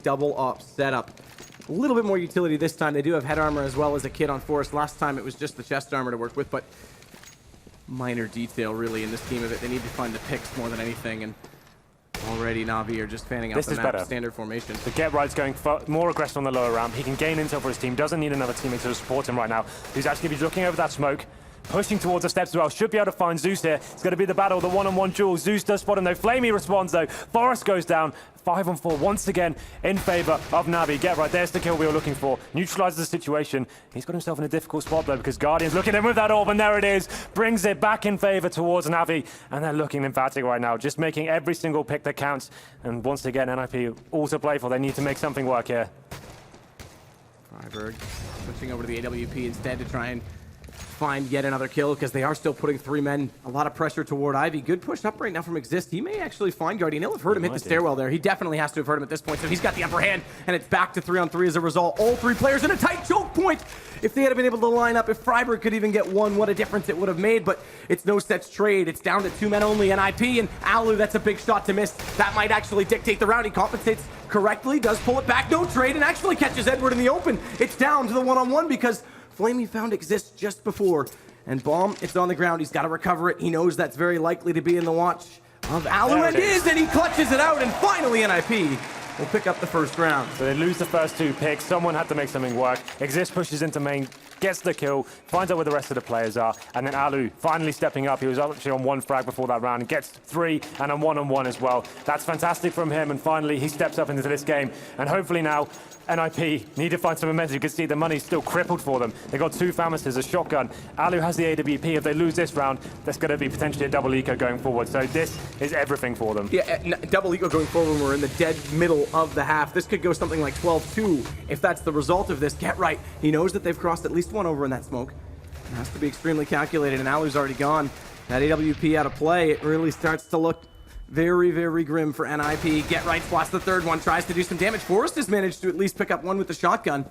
double op setup. A little bit more utility this time. They do have head armor as well as a kit on Forest. Last time it was just the chest armor to work with, but minor detail really in this scheme of it. They need to find the picks more than anything, and already Na'Vi are just fanning out the map standard formation. The Get Right's going more aggressive on the lower ramp. He can gain intel for his team. Doesn't need another teammate to support him right now. He's actually looking over that smoke. Pushing towards the steps as well. Should be able to find Zeus here. It's going to be the battle, the one-on-one duel. Zeus does spot him though. Flamey responds though. Forest goes down. 5-on-4 once again in favor of Na'Vi. Get Right, there's the kill we were looking for. Neutralizes the situation. He's got himself in a difficult spot though because Guardian's looking at him with that orb, and there it is. Brings it back in favor towards Na'Vi, and they're looking emphatic right now. Just making every single pick that counts. And once again, NiP all to play for. They need to make something work here. Freiburg switching over to the AWP instead to try and find yet another kill because they are still putting 3 men. A lot of pressure toward Ivy. Good push up right now from Exist. He may actually find Guardian. He'll have heard him hit the stairwell there. He definitely has to have heard him at this point, so he's got the upper hand, and it's back to 3-on-3 as a result. All 3 players in a tight choke point. If they had been able to line up, if Freiburg could even get one, what a difference it would have made, but it's no sets trade. It's down to 2 men only. NiP and Alu, that's a big shot to miss. That might actually dictate the round. He compensates correctly, does pull it back, no trade, and actually catches Edward in the open. It's down to the 1-on-1 because Flamey found Exist just before. And Bomb, it's on the ground. He's got to recover it. He knows that's very likely to be in the watch of Alu, and is, and he clutches it out, and finally NiP will pick up the first round. So they lose the first 2 picks. Someone had to make something work. Exist pushes into main, gets the kill, finds out where the rest of the players are, and then Alu finally stepping up. He was actually on 1 frag before that round, gets 3 and a 1-on-1 as well. That's fantastic from him, and finally he steps up into this game, and hopefully now NiP need to find some momentum. You can see the money's still crippled for them. They've got 2 Famises, a shotgun. Alu has the AWP. If they lose this round, that's going to be potentially a double eco going forward. So this is everything for them. Yeah, double eco going forward when we're in the dead middle of the half. This could go something like 12-2 if that's the result of this. Get Right. He knows that they've crossed at least 1 over in that smoke. It has to be extremely calculated, and Alu's already gone. That AWP out of play, it really starts to look very, very grim for NiP. Get Right spots the 3rd one, tries to do some damage. Forrest has managed to at least pick up 1 with the shotgun.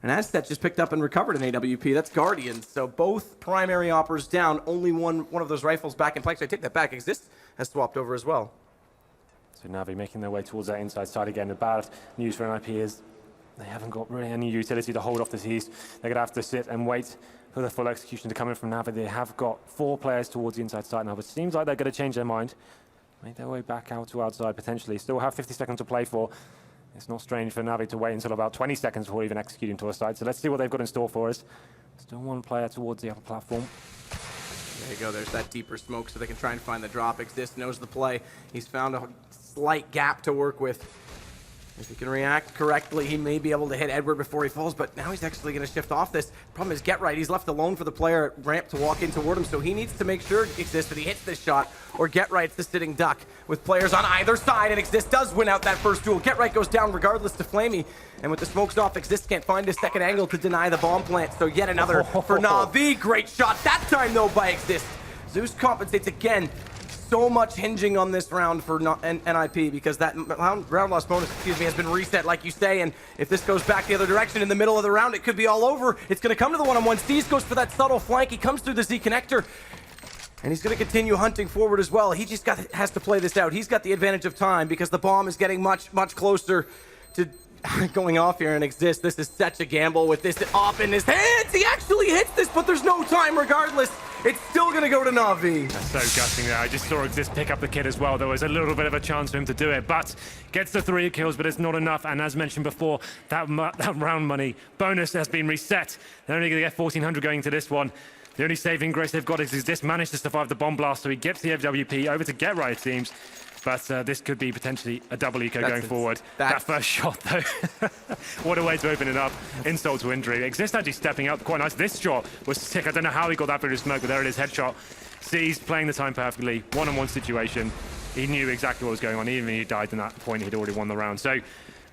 And Aztec just picked up and recovered an AWP. That's Guardian. So both primary oppers down. Only one of those rifles back in play. So I take that back. Exist has swapped over as well. So Na'Vi making their way towards that inside side again. The bad news for NiP is they haven't got really any utility to hold off this east. They're going to have to sit and wait for the full execution to come in from Na'Vi. They have got 4 players towards the inside side now, but it seems like they're going to change their mind. Make their way back out to outside, potentially. Still have 50 seconds to play for. It's not strange for Na'Vi to wait until about 20 seconds before even executing to a side. So let's see what they've got in store for us. Still 1 player towards the upper platform. There you go. There's that deeper smoke so they can try and find the drop. Exist knows the play. He's found a slight gap to work with. If he can react correctly, he may be able to hit Edward before he falls, but now he's actually going to shift off this. Problem is, Get Right, he's left alone for the player at ramp to walk in toward him, so he needs to make sure Exist that he hits this shot, or Get Right's the sitting duck with players on either side, and Exist does win out that first duel. Get Right goes down regardless to Flamey, and with the smokes off, Exist can't find his second angle to deny the bomb plant, so yet another for Na'Vi. Great shot, that time though by Exist. Zeus compensates again. So much hinging on this round for NiP because that round loss bonus, has been reset, like you say, and if this goes back the other direction in the middle of the round, it could be all over. It's going to come to the 1-on-1. Steez goes for that subtle flank. He comes through the Z connector, and he's going to continue hunting forward as well. He just has to play this out. He's got the advantage of time because the bomb is getting much, much closer to going off here and Exist. This is such a gamble with this off in his hands. He actually hits this, but there's no time regardless. It's still going to go to Na'Vi. That's so gutting there. I just saw Exist pick up the kid as well. There was a little bit of a chance for him to do it, but gets the 3 kills, but it's not enough. And as mentioned before, that round money bonus has been reset. They're only going to get 1,400 going into this one. The only saving grace they've got is Exist managed to survive the bomb blast, so he gets the FWP over to Get Right, it seems. But this could be potentially a double eco going forward. That first shot, though. What a way to open it up. Insult to injury. Exist actually stepping up quite nice. This shot was sick. I don't know how he got that bit of smoke, but there it is, headshot. Sees playing the time perfectly. 1-on-1 situation. He knew exactly what was going on. Even if he died in that point, he'd already won the round. So,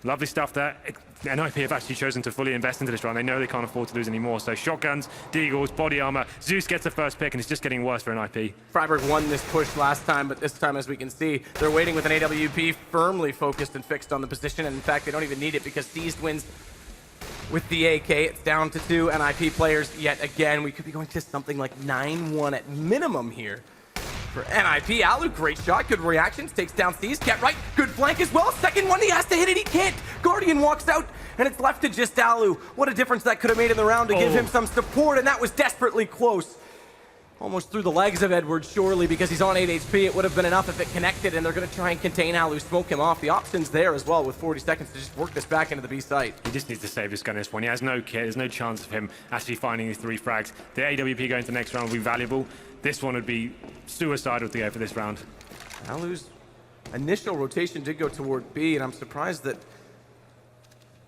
lovely stuff there. NiP have actually chosen to fully invest into this round. They know they can't afford to lose anymore. So shotguns, deagles, body armor. Zeus gets the first pick, and it's just getting worse for NiP. Freiburg won this push last time, but this time, as we can see, they're waiting with an AWP firmly focused and fixed on the position. And in fact, they don't even need it because Seized wins with the AK. It's down to 2 NiP players yet again. We could be going to something like 9-1 at minimum here for NiP. Alu, great shot, good reactions, takes down Seas, Get right, good flank as well. Second one, he has to hit it, he can't. Guardian walks out, and it's left to just Alu. What a difference that could have made in the round to give him some support, and that was desperately close. Almost through the legs of Edward, surely, because he's on 8 HP. It would have been enough if it connected, and they're going to try and contain Alu, smoke him off. The option's there as well with 40 seconds to just work this back into the B site. He just needs to save his gun this one. He has no kit. There's no chance of him actually finding these 3 frags. The AWP going to the next round will be valuable. This one would be suicidal to go for this round. Alu's initial rotation did go toward B, and I'm surprised that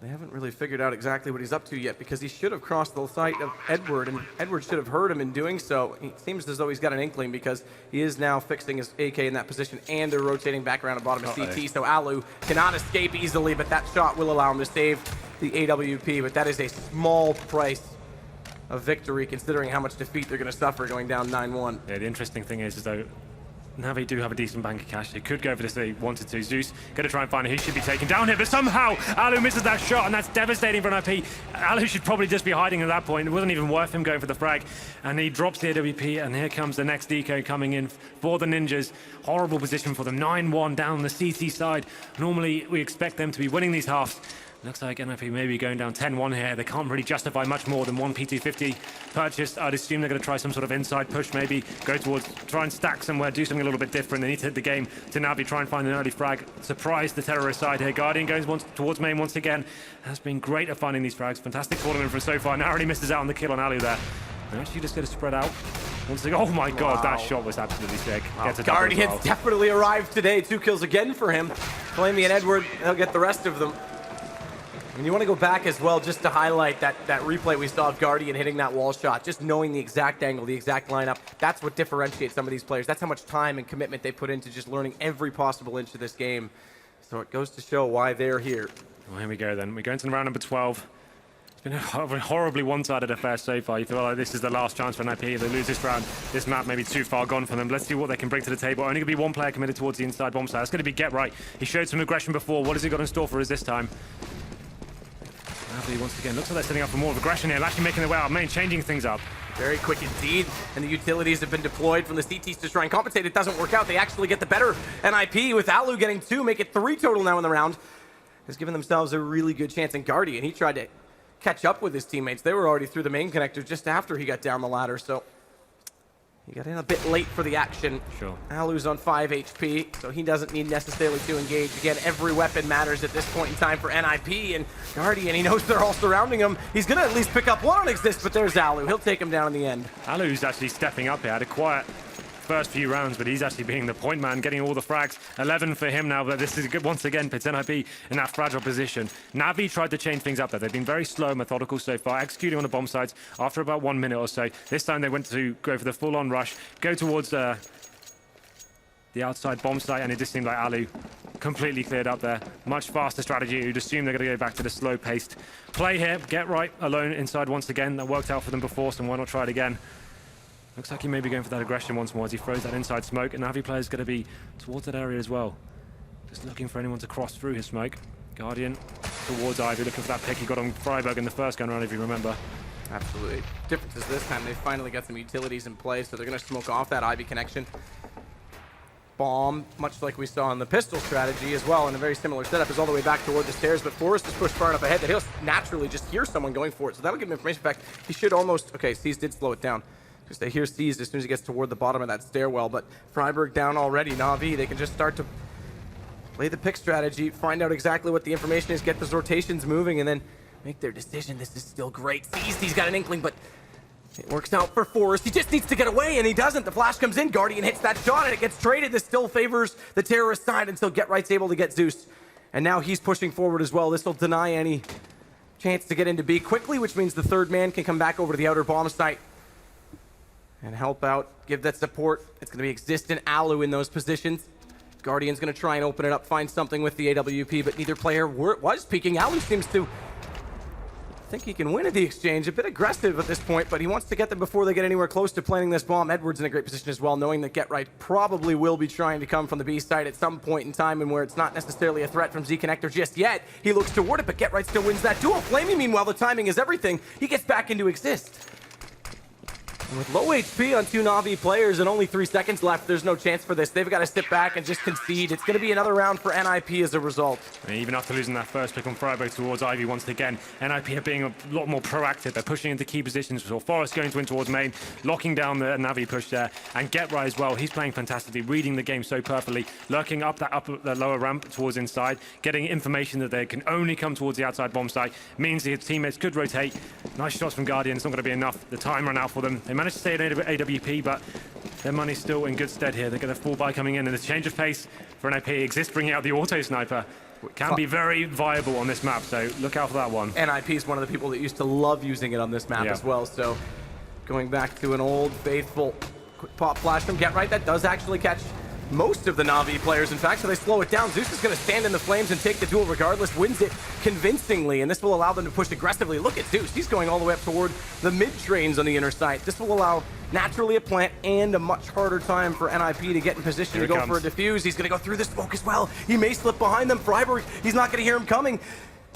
they haven't really figured out exactly what he's up to yet, because he should have crossed the sight of Edward, and Edward should have heard him in doing so. It seems as though he's got an inkling, because he is now fixing his AK in that position, and they're rotating back around the bottom of CT, so Alu cannot escape easily, but that shot will allow him to save the AWP, but that is a small price of victory, considering how much defeat they're going to suffer going down 9-1. Yeah, the interesting thing is though, now they do have a decent bank of cash. They could go for this if they wanted to. Zeus going to try and find who should be taken down here, but somehow Alu misses that shot, and that's devastating for NiP. Alu should probably just be hiding at that point. It wasn't even worth him going for the frag, and he drops the AWP, and here comes the next deco coming in for the Ninjas. Horrible position for them, 9-1 down the CT side. Normally, we expect them to be winning these halves. Looks like NiP may be going down 10-1 here. They can't really justify much more than one P250 purchase. I'd assume they're going to try some sort of inside push, maybe go towards, try and stack somewhere, do something a little bit different. They need to hit the game to Navi, try and find an early frag. Surprise the terrorist side here. Guardian goes towards main once again. Has been great at finding these frags. Fantastic tournament from so far. Narrowly misses out on the kill on Alu there. They're actually just going to spread out. Once again, oh my god, that shot was absolutely sick. Gets a double as Guardian's well. definitely arrived today. 2 kills again for him. Flamey and Edward, they'll get the rest of them. And you want to go back as well just to highlight that replay we saw of Guardian hitting that wall shot, just knowing the exact angle, the exact lineup. That's what differentiates some of these players. That's how much time and commitment they put into just learning every possible inch of this game. So it goes to show why they're here. Well, here we go then. We go into round number 12. It's been a horribly one-sided affair so far. You feel like this is the last chance for NiP. If they lose this round, this map may be too far gone for them. Let's see what they can bring to the table. Only going to be one player committed towards the inside bomb site. It's going to be Get Right. He showed some aggression before. What has he got in store for us this time? Navi once again looks like they're setting up for more of aggression here. Actually making their way out of main, changing things up. Very quick indeed, and the utilities have been deployed from the CTs to try and compensate. It doesn't work out. They actually get the better NiP with Alu getting 2, make it 3 total now in the round. Has given themselves a really good chance. And Guardian, he tried to catch up with his teammates. They were already through the main connector just after he got down the ladder, so he got in a bit late for the action. Sure. Alu's on 5 HP, so he doesn't need necessarily to engage. Again, every weapon matters at this point in time for NiP, and Guardian, he knows they're all surrounding him. He's going to at least pick up one on Exist, but there's Alu. He'll take him down in the end. Alu's actually stepping up here. Had a quiet first few rounds, but he's actually being the point man, getting all the frags. 11 for him now, but this is good once again, puts NiP in that fragile position. Navi tried to change things up there. They've been very slow, methodical so far, executing on the bomb sites after about 1 minute or so. This time they went to go for the full-on rush, go towards the outside bomb site, and it just seemed like Alu completely cleared up there. Much faster strategy. You'd assume they're going to go back to the slow-paced play here. Get Right alone inside once again. That worked out for them before, so why not try it again? Looks like he may be going for that aggression once more as he throws that inside smoke, and Navi player's going to be towards that area as well. Just looking for anyone to cross through his smoke. Guardian towards Ivy, looking for that pick he got on Freiburg in the first gun round, if you remember. Absolutely. Difference is this time they finally got some utilities in place, so they're going to smoke off that Ivy connection. Bomb, much like we saw in the pistol strategy as well, in a very similar setup, is all the way back toward the stairs, but Forrest is pushed far enough ahead that he'll naturally just hear someone going for it, so that'll give him information. In fact, he should almost... Okay, Seas did slow it down, because they hear Seas as soon as he gets toward the bottom of that stairwell, but Freiburg down already. Navi, they can just start to play the pick strategy, find out exactly what the information is, get those rotations moving, and then make their decision. This is still great. Seas, he's got an inkling, but it works out for Forrest. He just needs to get away, and he doesn't. The flash comes in. Guardian hits that shot, and it gets traded. This still favors the terrorist side until Get Right's able to get Zeus. And now he's pushing forward as well. This will deny any chance to get into B quickly, which means the third man can come back over to the outer bomb site and help out, give that support. It's going to be Exist and Alu in those positions. Guardian's going to try and open it up, find something with the AWP, but neither player was peeking. Alu seems to think he can win at the exchange. A bit aggressive at this point, but he wants to get them before they get anywhere close to planting this bomb. Edward's in a great position as well, knowing that Get Right probably will be trying to come from the B side at some point in time, and where it's not necessarily a threat from Z Connector just yet. He looks toward it, but Get Right still wins that duel. Flamey, meanwhile, the timing is everything. He gets back into Exist. With low HP on two Na'Vi players and only 3 seconds left, there's no chance for this. They've got to sit back and just concede. It's going to be another round for NiP as a result. And even after losing that first pick on Freiburg towards Ivy once again, NiP are being a lot more proactive. They're pushing into key positions. So Forrest going to win towards main, locking down the Na'Vi push there. And Getrai as well, he's playing fantastically, reading the game so perfectly, lurking up the lower ramp towards inside, getting information that they can only come towards the outside bomb site, means his teammates could rotate. Nice shots from Guardian, it's not going to be enough. The time ran out for them. They managed to stay at AWP, but their money's still in good stead here. They're going to fall by coming in, and the change of pace for NiP exists, bringing out the auto sniper. Can be very viable on this map, so look out for that one. NiP is one of the people that used to love using it on this map as well, so going back to an old faithful quick pop flash from Getrai, that does actually catch most of the Na'Vi players, in fact, so they slow it down. Zeus is going to stand in the flames and take the duel regardless, wins it convincingly, and this will allow them to push aggressively. Look at Zeus, he's going all the way up toward the mid-trains on the inner site. This will allow naturally a plant and a much harder time for NiP to get in position to go for a defuse. He's going to go through the smoke as well. He may slip behind them. Freiburg, he's not going to hear him coming.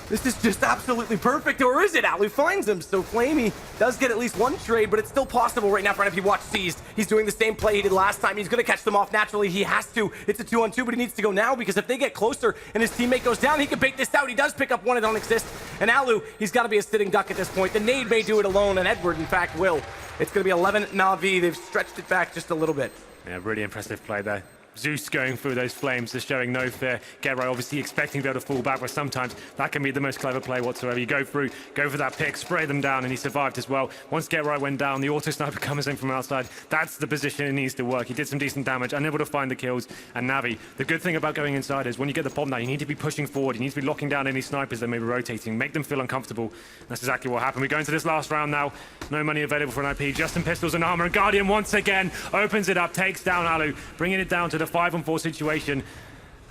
This is just absolutely perfect, or is it? Alu finds him, so Flamey does get at least one trade, but it's still possible right now for NiP. Watch Seized. He's doing the same play he did last time. He's going to catch them off naturally. He has to. It's a 2-on-2, but he needs to go now, because if they get closer and his teammate goes down, he can bait this out. He does pick up one, it don't exist. And Alu, he's got to be a sitting duck at this point. The nade may do it alone, and Edward, in fact, will. It's going to be 11 Na'Vi. They've stretched it back just a little bit. Yeah, really impressive play there. Zeus going through those flames, just showing no fear. Getrai obviously expecting to be able to fall back, but sometimes that can be the most clever play whatsoever. You go through, go for that pick, spray them down, and he survived as well. Once Getrai went down, the auto sniper comes in from outside. That's the position it needs to work. He did some decent damage, unable to find the kills. And Navi, the good thing about going inside is when you get the bomb down, you need to be pushing forward. You need to be locking down any snipers that may be rotating, make them feel uncomfortable. That's exactly what happened. We go into this last round now. No money available for NiP. Justin pistols and armor, and Guardian once again opens it up, takes down Alu, bringing it down to the 5-on-4 situation.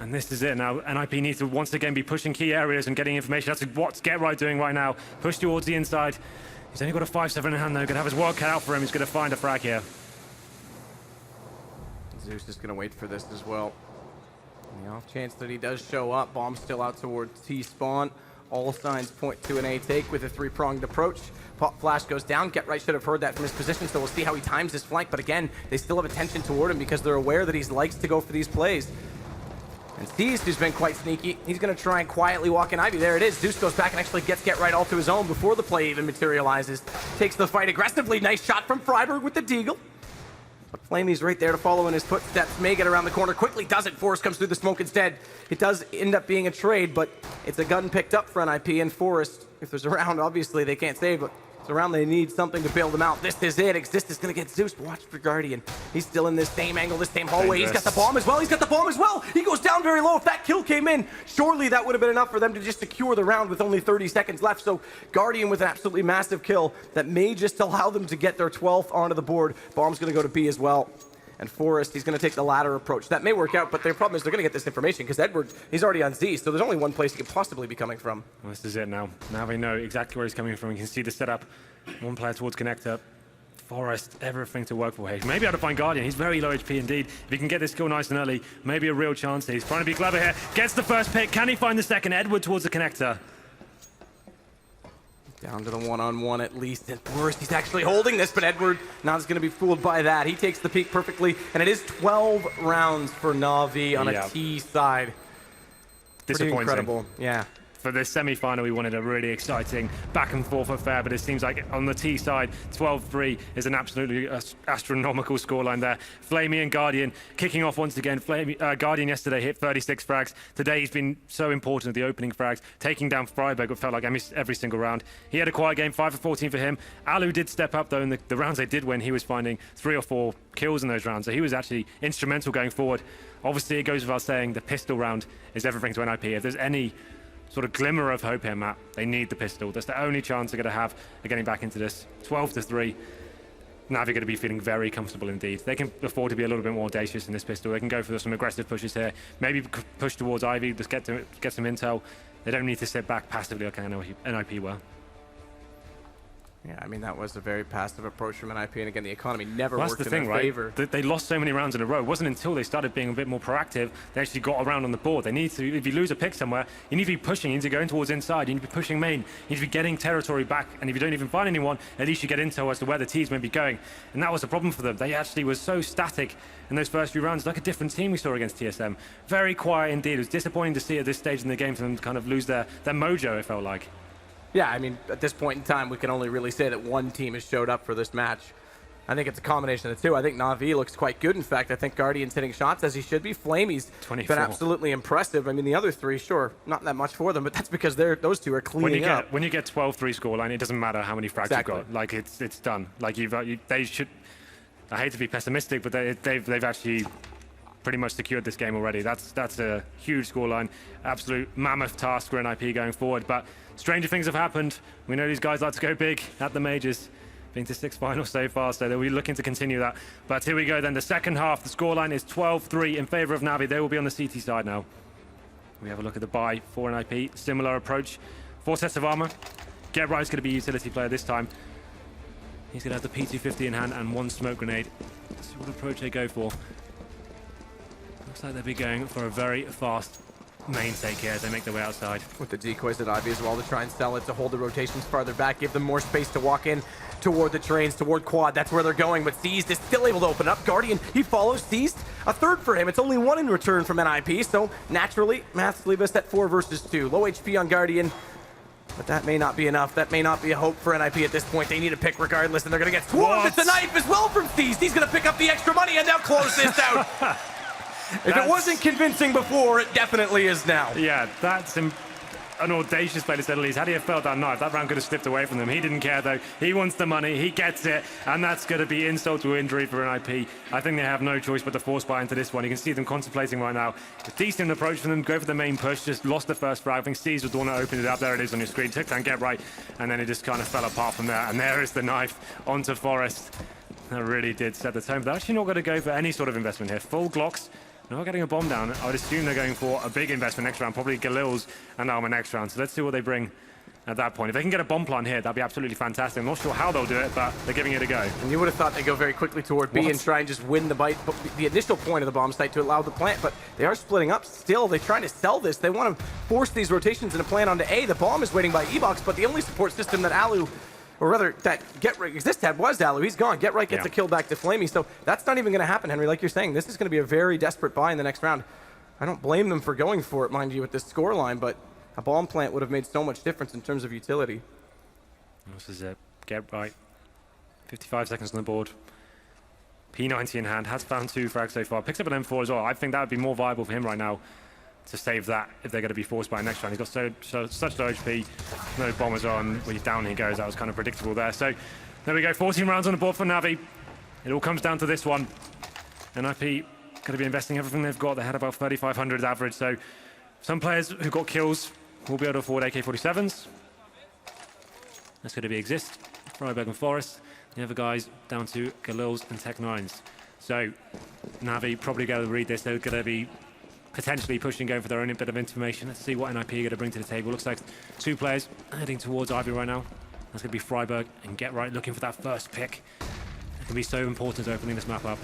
And this is it now. NiP needs to once again be pushing key areas and getting information. That's what's Getrai doing right now. Push towards the inside. He's only got a 5-7 in hand though. Gonna have his work cut out for him. He's gonna find a frag here. Zeus is gonna wait for this as well. On the off chance that he does show up, bomb still out towards T-spawn. All signs point to an A take with a 3-pronged approach. Pop flash goes down. Getrai should have heard that from his position, so we'll see how he times his flank. But again, they still have attention toward him because they're aware that he likes to go for these plays. And Seized, who's been quite sneaky, he's going to try and quietly walk in Ivy. There it is. Zeus goes back and actually gets Getrai all to his own before the play even materializes. Takes the fight aggressively. Nice shot from Freiburg with the deagle. But Flamey's right there to follow in his footsteps. May get around the corner quickly. Doesn't. Forrest comes through the smoke instead. It does end up being a trade, but it's a gun picked up for NiP. And Forrest, if there's a round, obviously they can't save, but it's a round they need something to bail them out. This is it. Exist is going to get Zeus. Watch for Guardian. He's still in this same angle, this same hallway. He's got the bomb as well. He's got the bomb as well. He goes down very low. If that kill came in, surely that would have been enough for them to just secure the round with only 30 seconds left. So Guardian with an absolutely massive kill that may just allow them to get their 12th onto the board. Bomb's going to go to B as well. And Forrest, he's going to take the ladder approach. That may work out, but their problem is they're going to get this information because Edward, he's already on Z, so there's only one place he could possibly be coming from. Well, this is it now. Now they know exactly where he's coming from. You can see the setup. One player towards connector. Forrest, everything to work for here. Maybe able to find Guardian. He's very low HP indeed. If he can get this kill nice and early, maybe a real chance. He's trying to be clever here. Gets the first pick. Can he find the second? Edward towards the connector. Down to the one-on-one at least. At worst, he's actually holding this, but Edward not going to be fooled by that. He takes the peak perfectly, and it is 12 rounds for Na'Vi on a T side. Pretty Disappointing. incredible. Yeah. For this semi-final, we wanted a really exciting back-and-forth affair, but it seems like on the T side, 12-3 is an absolutely astronomical scoreline there. Flamey and Guardian kicking off once again. Guardian yesterday hit 36 frags. Today he's been so important at the opening frags, taking down Freiburg, it felt like every single round. He had a quiet game, 5 for 14 for him. Alu did step up, though, in the rounds they did win. He was finding 3 or 4 kills in those rounds, so he was actually instrumental going forward. Obviously, it goes without saying, the pistol round is everything to NiP. If there's any sort of glimmer of hope here, Matt, they need the pistol. That's the only chance they're going to have of getting back into this. 12-3. Navi going to be feeling very comfortable indeed. They can afford to be a little bit more audacious in this pistol. They can go for some aggressive pushes here. Maybe push towards Ivy, just get some intel. They don't need to sit back passively like NiP were. Yeah, I mean, that was a very passive approach from NiP, and again, the economy never Well, worked that's the in thing, their right? favor. They lost so many rounds in a row. It wasn't until they started being a bit more proactive they actually got around on the board. They need to, if you lose a pick somewhere, you need to be pushing, you need to be going towards inside, you need to be pushing main, you need to be getting territory back, and if you don't even find anyone, at least you get intel as to where the teams may be going. And that was the problem for them. They actually were so static in those first few rounds, like a different team we saw against TSM. Very quiet indeed. It was disappointing to see at this stage in the game for them to kind of lose their mojo, it felt like. Yeah, I mean, at this point in time, we can only really say that one team has showed up for this match. I think it's a combination of the two. I think Na'Vi looks quite good. In fact, I think Guardian's hitting shots as he should be. Flamey's 24. been absolutely impressive. I mean, the other three, sure, not that much for them, but that's because those two are cleaning up. When you get 12-3 scoreline, it doesn't matter how many frags Exactly. you've got. Like, it's done. Like, they should... I hate to be pessimistic, but they've actually pretty much secured this game already. That's a huge scoreline. Absolute mammoth task for NiP going forward. But stranger things have happened. We know these guys like to go big at the majors. Been to 6 finals so far, so they'll be looking to continue that. But here we go then. The second half, the scoreline is 12-3 in favor of Na'Vi. They will be on the CT side now. We have a look at the buy for NiP. Similar approach. 4 sets of armor. Get Right's going to be a utility player this time. He's going to have the P250 in hand and 1 smoke grenade. Let's see what approach they go for. Looks like they'll be going for a very fast main take here as they make their way outside. With the decoys at Ivy as well to try and sell it, to hold the rotations farther back, give them more space to walk in toward the trains, toward quad. That's where they're going, but Seized is still able to open up. Guardian, he follows. Seized, a third for him. It's only 1 in return from NiP, so naturally, maths leave us at 4 versus 2. Low HP on Guardian, but that may not be enough. That may not be a hope for NiP at this point. They need a pick regardless, and they're going to get swarmed. It's a knife as well from Seized. He's going to pick up the extra money, and they'll close this out. If it wasn't convincing before, it definitely is now. Yeah, that's an audacious play to say the least. Had he have felt that knife, that round could have slipped away from them. He didn't care though. He wants the money, he gets it, and that's going to be insult to injury for NiP. I think they have no choice but to force buy into this one. You can see them contemplating right now. A decent approach for them, go for the main push, just lost the first frag. I think Seized was the one that opened it up. There it is on your screen. Took down Get Right, and then it just kind of fell apart from there. And there is the knife onto Forest. That really did set the tone. But they're actually not going to go for any sort of investment here. Full Glocks. Not getting a bomb down. I would assume they're going for a big investment next round, probably Galil's and Armor next round. So let's see what they bring at that point. If they can get a bomb plant here, that'd be absolutely fantastic. I'm not sure how they'll do it, but they're giving it a go. And you would have thought they'd go very quickly toward B and try and just win the initial point of the bomb site to allow the plant, but they are splitting up still. They're trying to sell this. They want to force these rotations and a plant onto A. The bomb is waiting by E-Box, but the only support system that Alu, or rather, that Get Right had was Alu. He's gone. Get Right gets a kill back to Flamey, so that's not even going to happen, Henry. Like you're saying, this is going to be a very desperate buy in the next round. I don't blame them for going for it, mind you, with this scoreline, but a bomb plant would have made so much difference in terms of utility. This is it. Get Right. 55 seconds on the board. P90 in hand. Has found 2 frags so far. Picks up an M4 as well. I think that would be more viable for him right now to save that if they're going to be forced by next round. He's got such low HP. No bombers on. When down he goes. That was kind of predictable there. So there we go. 14 rounds on the board for Na'Vi. It all comes down to this one. NiP going to be investing everything they've got. They had about 3,500 average. So some players who got kills will be able to afford AK-47s. That's going to be Exist, Freiberg and Forest. The other guys down to Galil's and Tech-9s. So Na'Vi probably going to read this. They're going to be potentially pushing, going for their own bit of information. Let's see what NiP are going to bring to the table. Looks like 2 players heading towards Ivy right now. That's going to be Freiberg and Get Right looking for that first pick. It can be so important opening this map up.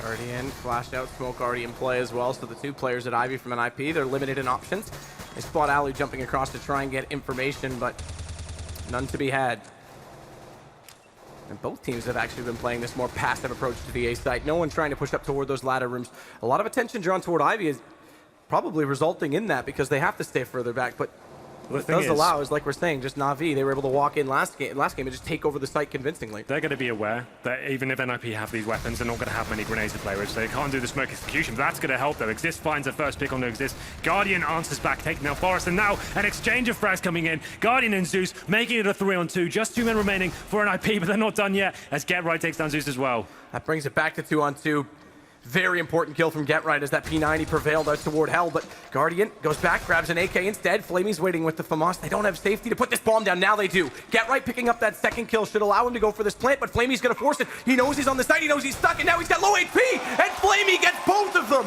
Guardian, flash out, smoke already in play as well. So the 2 players at Ivy from NiP, they're limited in options. They spot Alu jumping across to try and get information, but none to be had. And both teams have actually been playing this more passive approach to the A site. No one trying to push up toward those ladder rooms. A lot of attention drawn toward Ivy is probably resulting in that because they have to stay further back. But what it does allow is, like we're saying, just Na'Vi, they were able to walk in last game and just take over the site convincingly. They're going to be aware that even if NiP have these weapons, they're not going to have many grenades to play with, so they can't do the smoke execution, but that's going to help though. Exist finds a first pick on the Exist. Guardian answers back, taking down Forest, and now an exchange of frags coming in. Guardian and Zeus making it a 3-on-2. Just 2 men remaining for NiP, but they're not done yet, as Get Right takes down Zeus as well. That brings it back to 2-on-2. Very important kill from Get Right as that P90 prevailed out toward Hell, but Guardian goes back, grabs an AK instead. Flamey's waiting with the FAMAS. They don't have safety to put this bomb down. Now they do. Get Right picking up that second kill should allow him to go for this plant, but Flamey's going to force it. He knows he's on the side. He knows he's stuck, and now he's got low HP, and Flamey gets both of them.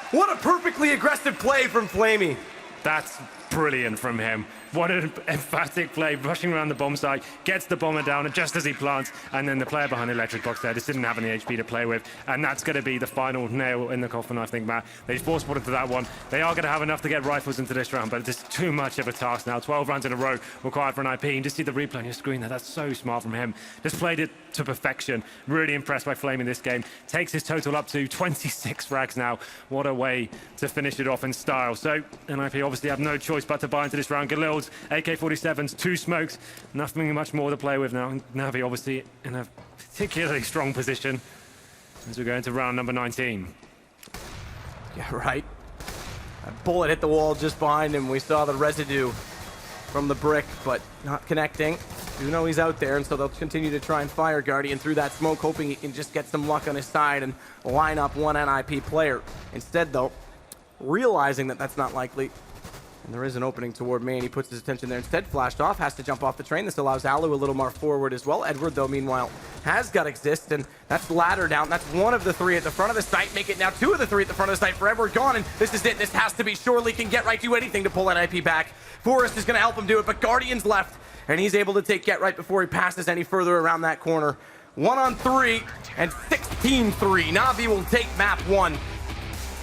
What a perfectly aggressive play from Flamey. That's brilliant from him. What an emphatic play, rushing around the bomb site, gets the bomber down just as he plants, and then the player behind the electric box there just didn't have any HP to play with, and that's going to be the final nail in the coffin, I think, Matt. They force spotted to that one. They are going to have enough to get rifles into this round, but it's just too much of a task now. 12 rounds in a row required for NiP. And just see the replay on your screen there. That's so smart from him. Just played it to perfection. Really impressed by Flame in this game. Takes his total up to 26 frags now. What a way to finish it off in style. So NiP obviously have no choice but to buy into this round. Galil's AK-47s, 2 smokes, nothing much more to play with now. Navi obviously in a particularly strong position as we go into round number 19. Yeah, right. A bullet hit the wall just behind him. We saw the residue from the brick, but not connecting. You know he's out there, and so they'll continue to try and fire Guardian through that smoke, hoping he can just get some luck on his side and line up one NiP player. Instead, though, realizing that that's not likely, and there is an opening toward main, he puts his attention there. Instead, flashed off, has to jump off the train. This allows Alu a little more forward as well. Edward, though, meanwhile, has got exist, and that's ladder down. That's one of the 3 at the front of the site. Make it now 2 of the 3 at the front of the site for Edward gone, and this is it. This has to be. Surely can Get Right do anything to pull NiP back. Forrest is going to help him do it, but Guardian's left, and he's able to take Get Right before he passes any further around that corner. 1 on 3 and 16-3. Na'Vi will take map 1.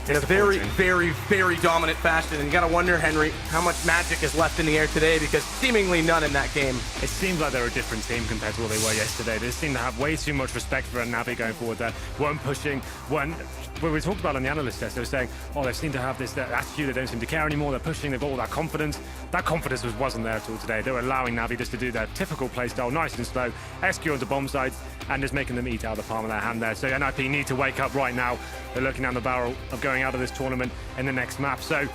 In a very, very, very dominant fashion. And you gotta wonder, Henry, how much magic is left in the air today, because seemingly none in that game. It seems like they're a different team compared to what they were yesterday. They seem to have way too much respect for Navi going forward there. Weren't pushing, when we talked about on the analyst test, they were saying, oh, they seem to have this attitude, they don't seem to care anymore, they're pushing, they've got all that confidence. That confidence wasn't there at all today. They were allowing Navi just to do their typical playstyle, nice and slow, SQ onto bomb sites, and just making them eat out of the palm of their hand there. So NiP need to wake up right now. They're looking down the barrel of going out of this tournament in the next map. So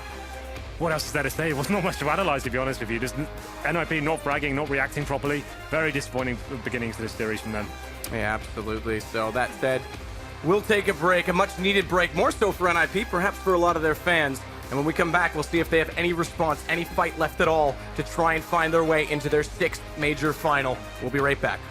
what else is there to say? It was not much to analyze, to be honest with you. Just NiP not bragging, not reacting properly. Very disappointing beginnings to this series from them. Yeah, absolutely. So that said, we'll take a break, a much needed break, more so for NiP, perhaps for a lot of their fans. And when we come back, we'll see if they have any response, any fight left at all to try and find their way into their 6th major final. We'll be right back.